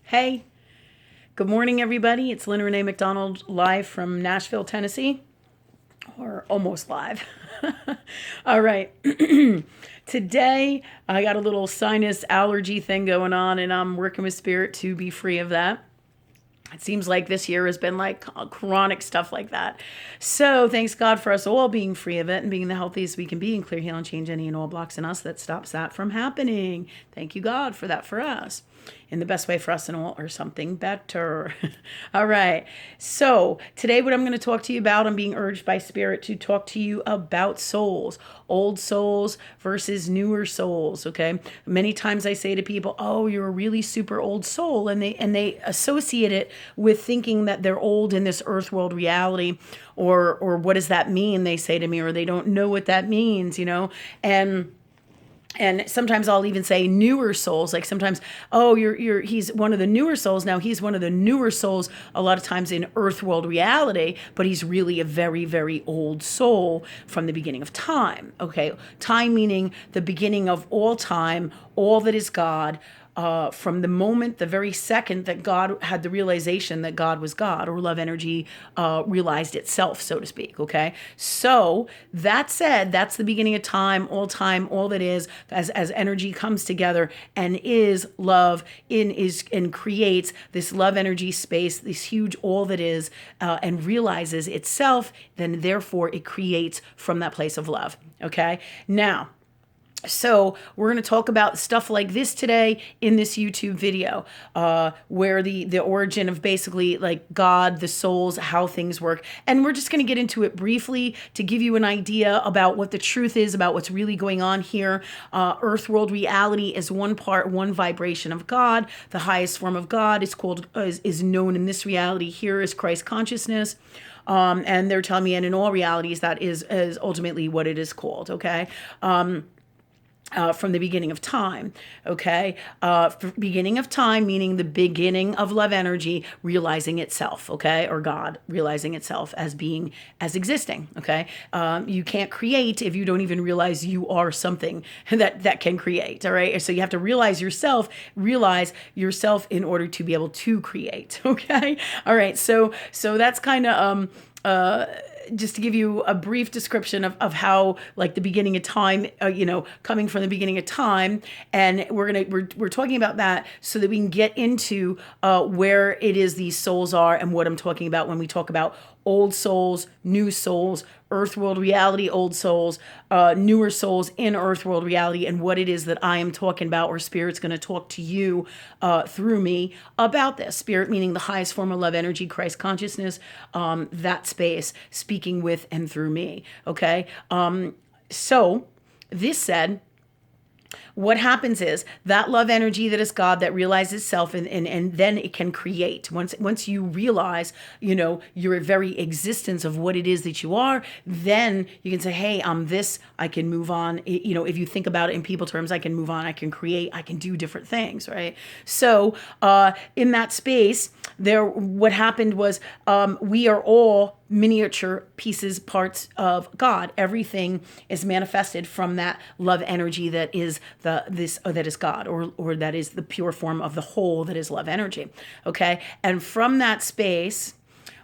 Hey, good morning, everybody. It's Lynn Renee McDonald live from Nashville, Tennessee, or almost live. All right. Today, I got a little sinus allergy thing going on, and I'm working with Spirit to be free of that. It seems like this year has been like chronic stuff like that. So thanks God for us all being free of it and being the healthiest we can be and clear, heal, and change any and all blocks in us that stops that from happening. Thank you, God, for that for us. In the best way for us and all, or something better. All right. So today what I'm going to talk to you about, I'm being urged by Spirit to talk to you about souls, old souls versus newer souls. Okay. Many times I say to people, oh, you're a really super old soul. And they associate it with thinking that they're old in this earth world reality, or what does that mean? They say to me, or they don't know what that means, and sometimes I'll even say newer souls. Like sometimes, oh, he's one of the newer souls. Now he's one of the newer souls a lot of times in earth world reality, but he's really a very, very old soul from the beginning of time. Okay. Time meaning the beginning of all time, all that is God. From the moment, the very second that God had the realization that God was God, or love energy realized itself, so to speak. Okay. So that said, that's the beginning of time, all that is, as energy comes together and is love and creates this love energy space, this huge all that is, and realizes itself, then therefore it creates from that place of love. Okay. Now, so we're going to talk about stuff like this today in this YouTube video, where the origin of basically like God, the souls, how things work. And we're just going to get into it briefly to give you an idea about what the truth is, about what's really going on here. Earth world reality is one part, one vibration of God. The highest form of God is known in this reality here as Christ consciousness. And they're telling me, and in all realities, that is ultimately what it is called. Okay. From the beginning of time, okay? Beginning of time, meaning the beginning of love energy realizing itself, okay? Or God realizing itself as being, as existing, okay? You can't create if you don't even realize you are something that can create, all right? So you have to realize yourself in order to be able to create, okay? All right, so that's kind of, just to give you a brief description of how, like, the beginning of time, coming from the beginning of time, and we're talking about that so that we can get into where it is these souls are and what I'm talking about when we talk about old souls, new souls, earth world reality, old souls, newer souls in earth world reality, and what it is that I am talking about, or Spirit's going to talk to you through me about this. Spirit meaning the highest form of love energy, Christ consciousness, that space, speaking with and through me. Okay. So this said, what happens is that love energy that is God that realizes itself, and then it can create. Once you realize, your very existence of what it is that you are, then you can say, hey, I'm this, I can move on. If you think about it in people terms, I can move on, I can create, I can do different things, right? So in that space, what happened was we are all miniature pieces, parts of God. Everything is manifested from that love energy that is that is God, or that is the pure form of the whole that is love energy. Okay, and from that space,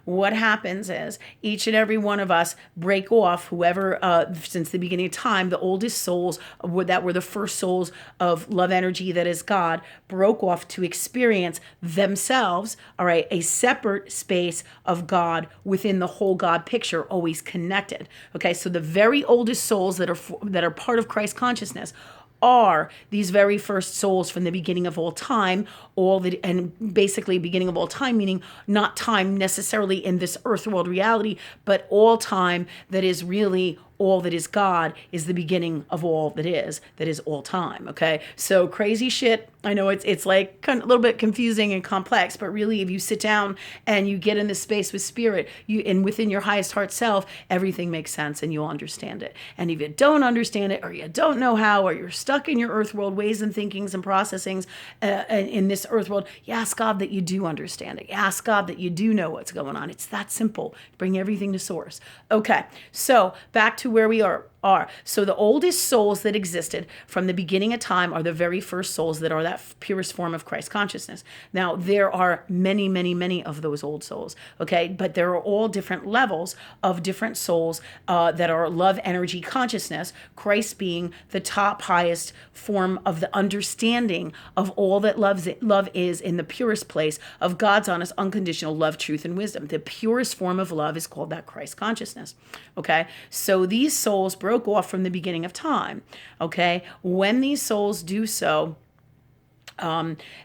what happens is each and every one of us break off, whoever, since the beginning of time, the oldest souls that were the first souls of love energy that is God, broke off to experience themselves, all right, a separate space of God within the whole God picture, always connected. Okay, so the very oldest souls that are part of Christ consciousness are these very first souls from the beginning of all time, and basically beginning of all time, meaning not time necessarily in this earth world reality, but all time that is really all that is God, is the beginning of all that is all time. Okay, so crazy shit. I know it's like kind of a little bit confusing and complex, but really, if you sit down and you get in this space with Spirit, and within your highest heart self, everything makes sense and you'll understand it. And if you don't understand it, or you don't know how, or you're stuck in your earth world ways and thinkings and processings in this earth world, you ask God that you do understand it. You ask God that you do know what's going on. It's that simple. Bring everything to source. Okay, so back to where we are. are. So the oldest souls that existed from the beginning of time are the very first souls that are that purest form of Christ consciousness. Now, there are many, many, many of those old souls, okay? But there are all different levels of different souls that are love energy consciousness, Christ being the top highest form of the understanding of all that love is in the purest place of God's honest, unconditional love, truth, and wisdom. The purest form of love is called that Christ consciousness, okay? So these souls broke off from the beginning of time, okay? When these souls do so,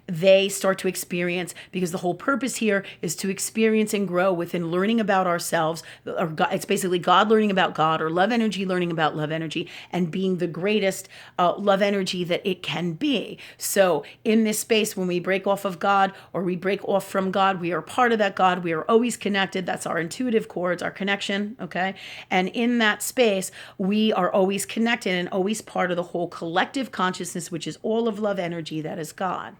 they start to experience, because the whole purpose here is to experience and grow within learning about ourselves, or God, it's basically God learning about God, or love energy learning about love energy, and being the greatest love energy that it can be. So in this space, when we break off of God or we break off from God, we are part of that God. We are always connected. That's our intuitive cords, our connection, okay? And in that space, we are always connected and always part of the whole collective consciousness, which is all of love energy that is God.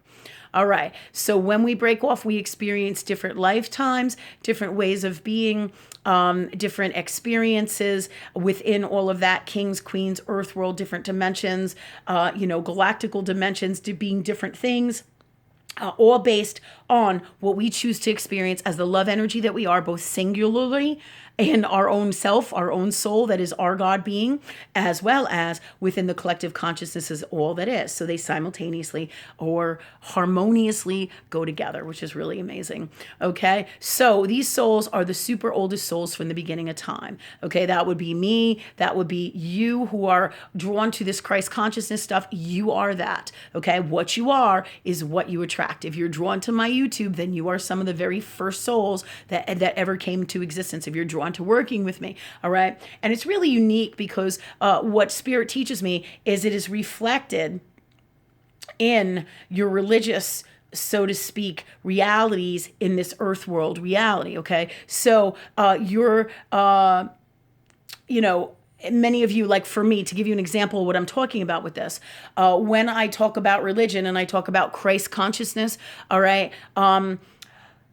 All right. So when we break off, we experience different lifetimes, different ways of being, different experiences within all of that, kings, queens, earth world, different dimensions, galactical dimensions, to being different things. All based on what we choose to experience as the love energy that we are, both singularly in our own self, our own soul, that is our God being, as well as within the collective consciousness is all that is. So they simultaneously or harmoniously go together, which is really amazing. Okay, so these souls are the super oldest souls from the beginning of time. Okay, that would be me, that would be you who are drawn to this Christ consciousness stuff. You are that. Okay, what you are is what you attract. If you're drawn to my YouTube, then you are some of the very first souls that ever came to existence. If you're drawn to working with me, all right? And it's really unique because what Spirit teaches me is it is reflected in your religious, so to speak, realities in this earth world reality, okay? So many of you, like for me, to give you an example of what I'm talking about with this, when I talk about religion and I talk about Christ consciousness, all right,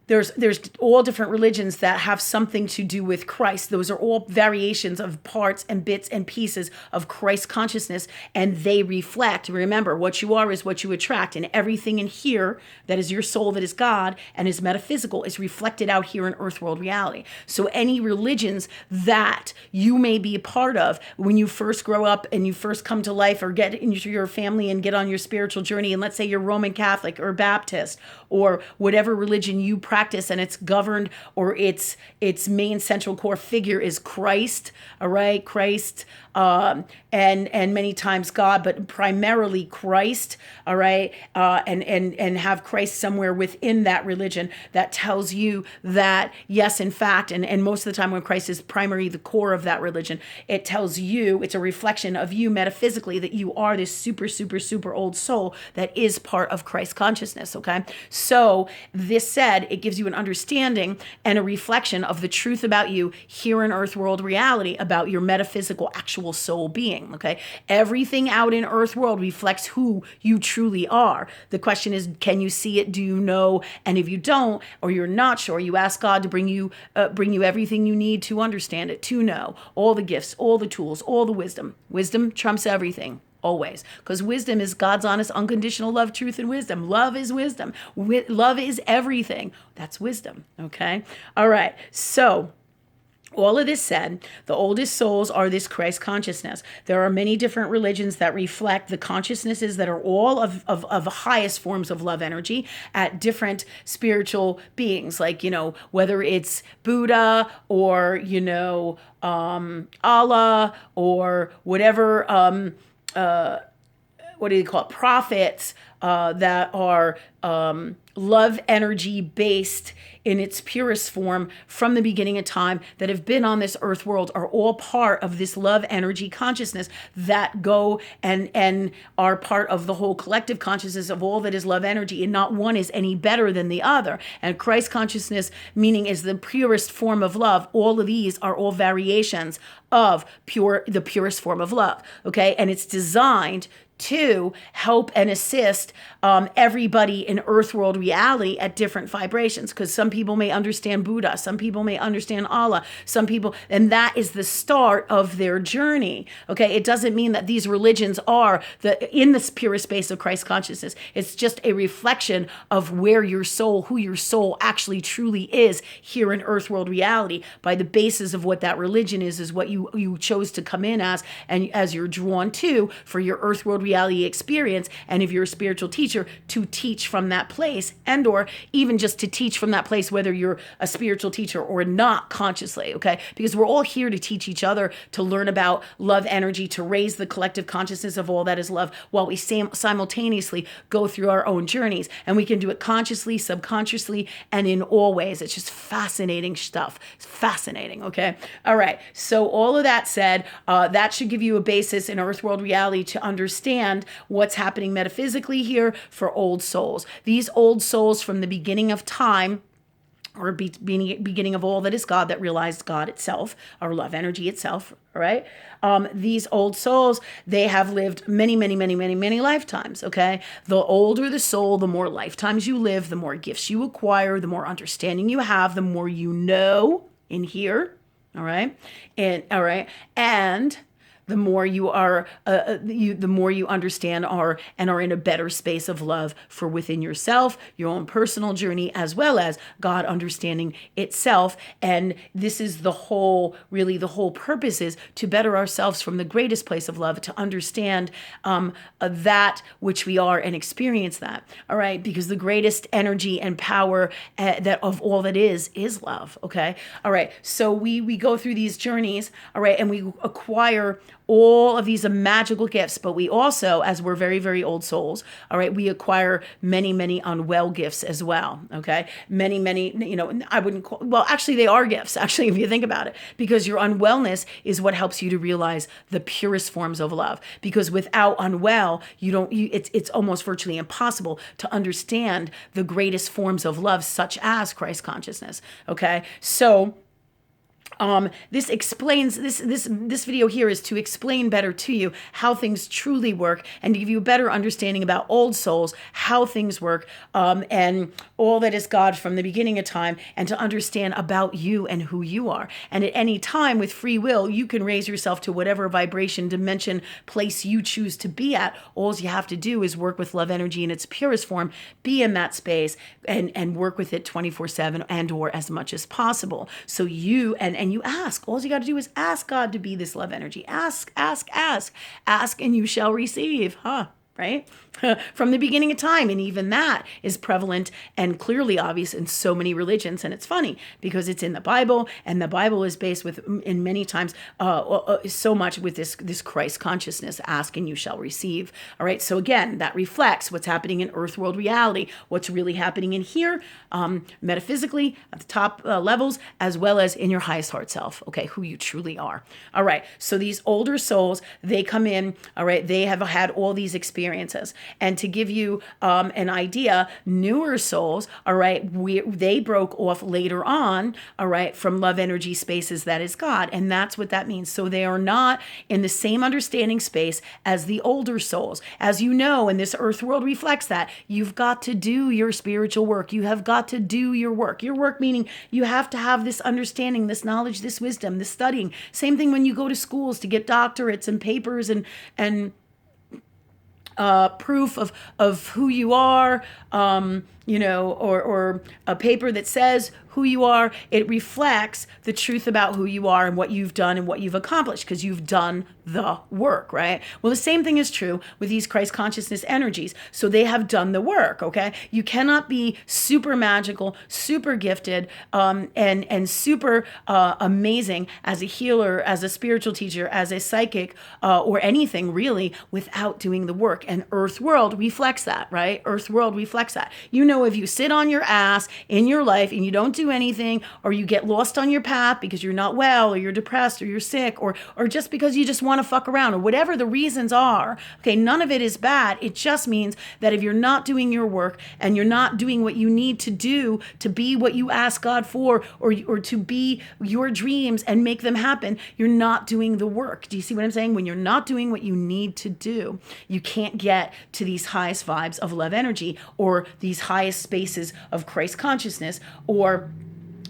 there's all different religions that have something to do with Christ. Those are all variations of parts and bits and pieces of Christ consciousness, and they reflect. Remember, what you are is what you attract, and everything in here that is your soul, that is God and is metaphysical, is reflected out here in earth world reality. So any religions that you may be a part of when you first grow up and you first come to life or get into your family and get on your spiritual journey, and let's say you're Roman Catholic or Baptist or whatever religion you practice, and it's governed, or its main central core figure is Christ, all right? Christ, and many times God, but primarily Christ, all right? And have Christ somewhere within that religion that tells you that, yes, in fact, and most of the time when Christ is primarily the core of that religion, it tells you, it's a reflection of you metaphysically, that you are this super, super, super old soul that is part of Christ consciousness, okay? So this said, it gives you an understanding and a reflection of the truth about you here in earth world reality, about your metaphysical actual soul being, okay? Everything out in earth world reflects who you truly are. The question is, can you see it? Do you know? And if you don't, or you're not sure, you ask God to bring you everything you need to understand it, to know all the gifts, all the tools, all the wisdom. Wisdom trumps everything. Always. Because wisdom is God's honest, unconditional love, truth, and wisdom. Love is wisdom. Love is everything. That's wisdom. Okay? All right. So, all of this said, the oldest souls are this Christ consciousness. There are many different religions that reflect the consciousnesses that are all of highest forms of love energy at different spiritual beings, like, whether it's Buddha or, Allah or whatever, what do you call it? Prophets that are love energy based in its purest form from the beginning of time, that have been on this earth world, are all part of this love energy consciousness that go and are part of the whole collective consciousness of all that is love energy, and not one is any better than the other. And Christ consciousness, meaning, is the purest form of love. All of these are all variations of the purest form of love, okay? And it's designed to help and assist everybody in earth world reality at different vibrations, because some people may understand Buddha, some people may understand Allah, some people, and that is the start of their journey. Okay, it doesn't mean that these religions are in the purest space of Christ consciousness. It's just a reflection of where your soul, who your soul actually truly is here in earth world reality. By the basis of what that religion is what you chose to come in as, and as you're drawn to for your earth world reality experience. And if you're a spiritual teacher, to teach from that place, and or even just to teach from that place, whether you're a spiritual teacher or not consciously, okay? Because we're all here to teach each other, to learn about love energy, to raise the collective consciousness of all that is love, while we simultaneously go through our own journeys. And we can do it consciously, subconsciously, and in all ways. It's just fascinating stuff. It's fascinating, okay? All right, so all of that said, that should give you a basis in earth world reality to understand what's happening metaphysically here for old souls. These old souls from the beginning of time, or beginning of all that is God, that realized God itself, or love energy itself, all right? These old souls, they have lived many, many, many, many, many lifetimes, okay? The older the soul, the more lifetimes you live, the more gifts you acquire, the more understanding you have, the more you know in here, all right? And the more you are, the more you understand are in a better space of love for within yourself, your own personal journey, as well as God understanding itself. And this is the whole purpose, is to better ourselves from the greatest place of love, to understand that which we are and experience that. All right, because the greatest energy and power that of all that is love. Okay, all right. So we go through these journeys, all right, and we acquire all of these magical gifts, but we also, as we're very, very old souls, all right, we acquire many, many unwell gifts as well, okay? Many, I wouldn't call, well, actually they are gifts, actually, if you think about it, because your unwellness is what helps you to realize the purest forms of love, because without unwell, it's almost virtually impossible to understand the greatest forms of love, such as Christ consciousness, okay? So, this explains, this video here is to explain better to you how things truly work, and to give you a better understanding about old souls, how things work, and all that is God from the beginning of time, and to understand about you and who you are. And at any time, with free will, you can raise yourself to whatever vibration, dimension, place you choose to be at. All you have to do is work with love energy in its purest form, be in that space, and work with it 24/7 and or as much as possible. So you, and you ask. All you got to do is ask God to be this love energy. Ask, and you shall receive, right? From the beginning of time. And even that is prevalent and clearly obvious in so many religions. And it's funny because it's in the Bible, and the Bible is based in many times, so much with this Christ consciousness, ask and you shall receive. All right. So again, that reflects what's happening in earth world reality, what's really happening in here, metaphysically at the top levels, as well as in your highest heart self. Okay. Who you truly are. All right. So these older souls, they come in, all right. They have had all these experiences. And to give you an idea, newer souls, all right, they broke off later on, all right, from love energy spaces that is God. And that's what that means. So they are not in the same understanding space as the older souls. As you know, and this earth world reflects that, you've got to do your spiritual work. You have got to do your work. Your work meaning you have to have this understanding, this knowledge, this wisdom, this studying. Same thing when you go to schools to get doctorates and papers and proof of who you are, or a paper that says who you are. It reflects the truth about who you are and what you've done and what you've accomplished, because you've done the work, right? Well, the same thing is true with these Christ consciousness energies. So they have done the work, okay? You cannot be super magical, super gifted, and super amazing as a healer, as a spiritual teacher, as a psychic, or anything really, without doing the work. And Earth World reflects that, right? Earth World reflects that. If you sit on your ass in your life and you don't do do anything, or you get lost on your path because you're not well, or you're depressed, or you're sick, or just because you just want to fuck around, or whatever the reasons are, okay, none of it is bad. It just means that if you're not doing your work and you're not doing what you need to do to be what you ask God for, or to be your dreams and make them happen, you're not doing the work. Do you see what I'm saying? When you're not doing what you need to do, you can't get to these highest vibes of love energy, or these highest spaces of Christ consciousness, or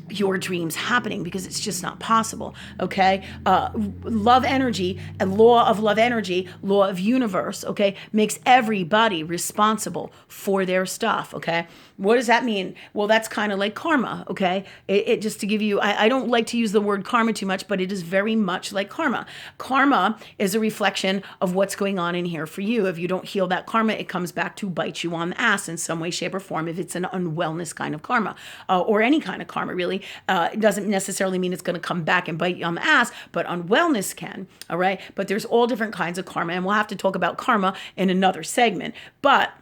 your dreams happening, because it's just not possible. Okay. Love energy and law of love energy, law of universe, okay, makes everybody responsible for their stuff. Okay. What does that mean? Well, that's kind of like karma. Okay. It just to give you, I don't like to use the word karma too much, but it is very much like karma. Karma is a reflection of what's going on in here for you. If you don't heal that karma, it comes back to bite you on the ass in some way, shape, or form. If it's an unwellness kind of karma, or any kind of karma, really. It doesn't necessarily mean it's going to come back and bite you on the ass, but unwellness can. All right. But there's all different kinds of karma, and we'll have to talk about karma in another segment. But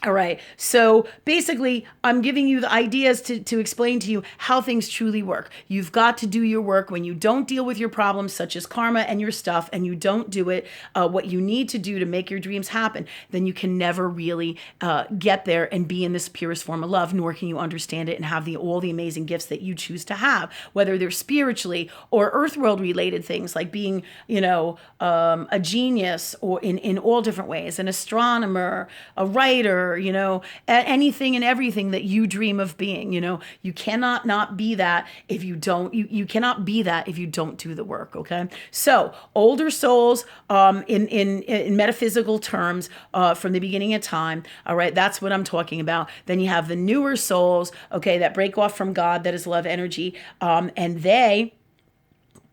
all right. So basically, I'm giving you the ideas to explain to you how things truly work. You've got to do your work. When you don't deal with your problems, such as karma and your stuff, and you don't do it, what you need to do to make your dreams happen, then you can never really get there and be in this purest form of love, nor can you understand it and have all the amazing gifts that you choose to have, whether they're spiritually or earth world related things, like being, a genius, or in all different ways, an astronomer, a writer, anything and everything that you dream of being. You cannot not be that if you don't, you cannot be that if you don't do the work. Okay. So older souls, in metaphysical terms, from the beginning of time. All right. That's what I'm talking about. Then you have the newer souls, okay, that break off from God, that is love energy. And they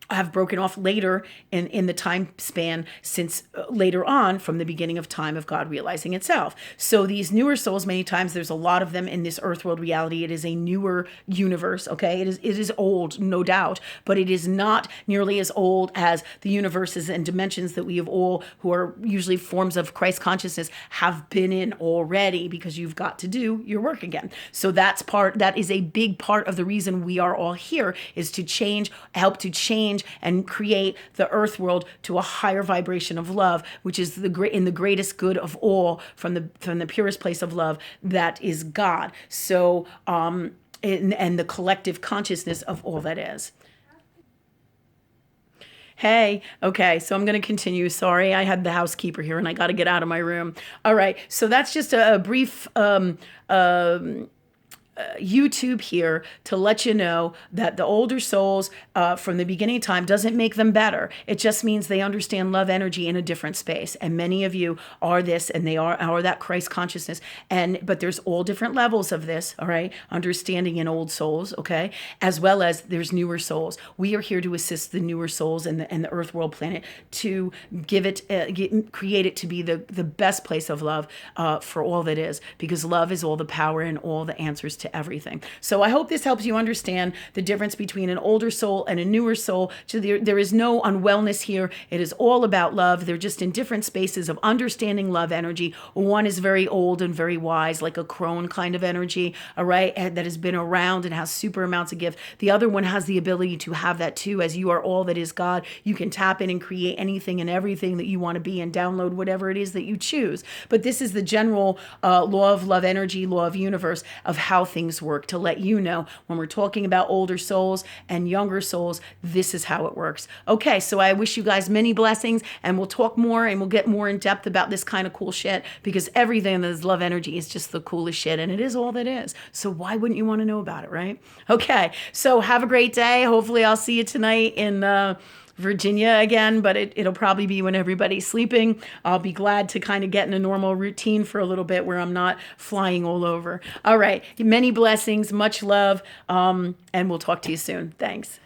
have broken off later in the time span, since later on from the beginning of time of God realizing itself. So these newer souls, many times there's a lot of them in this earth world reality. It is a newer universe. Okay. It is old, no doubt, but it is not nearly as old as the universes and dimensions that we have all, who are usually forms of Christ consciousness, have been in already, because you've got to do your work again. So that is a big part of the reason we are all here, is to help to change and create the earth world to a higher vibration of love, which is in the greatest good of all, from the purest place of love, that is God. So and the collective consciousness of all that is. Hey, okay, so I'm going to continue. Sorry, I had the housekeeper here and I got to get out of my room. All right, so that's just a brief YouTube here to let you know that the older souls, from the beginning of time, doesn't make them better. It just means they understand love energy in a different space. And many of you are this, and they are that Christ consciousness. But there's all different levels of this, all right? Understanding in old souls, okay? As well as there's newer souls. We are here to assist the newer souls and the earth world planet to create it to be the best place of love for all that is, because love is all the power and all the answers to everything. So I hope this helps you understand the difference between an older soul and a newer soul. So there is no unwellness here. It is all about love. They're just in different spaces of understanding love energy. One is very old and very wise, like a crone kind of energy, all right, that has been around and has super amounts of gift. The other one has the ability to have that too. As you are all that is God, you can tap in and create anything and everything that you want to be, and download whatever it is that you choose. But this is the general law of love energy, law of universe, of how things work, to let you know when we're talking about older souls and younger souls, this is how it works. Okay, so I wish you guys many blessings, and we'll talk more and we'll get more in depth about this kind of cool shit, because everything that is love energy is just the coolest shit, and it is all that is. So why wouldn't you want to know about it, right? Okay, so have a great day. Hopefully I'll see you tonight in Virginia again, but it'll probably be when everybody's sleeping. I'll be glad to kind of get in a normal routine for a little bit where I'm not flying all over. All right. Many blessings, much love, and we'll talk to you soon. Thanks.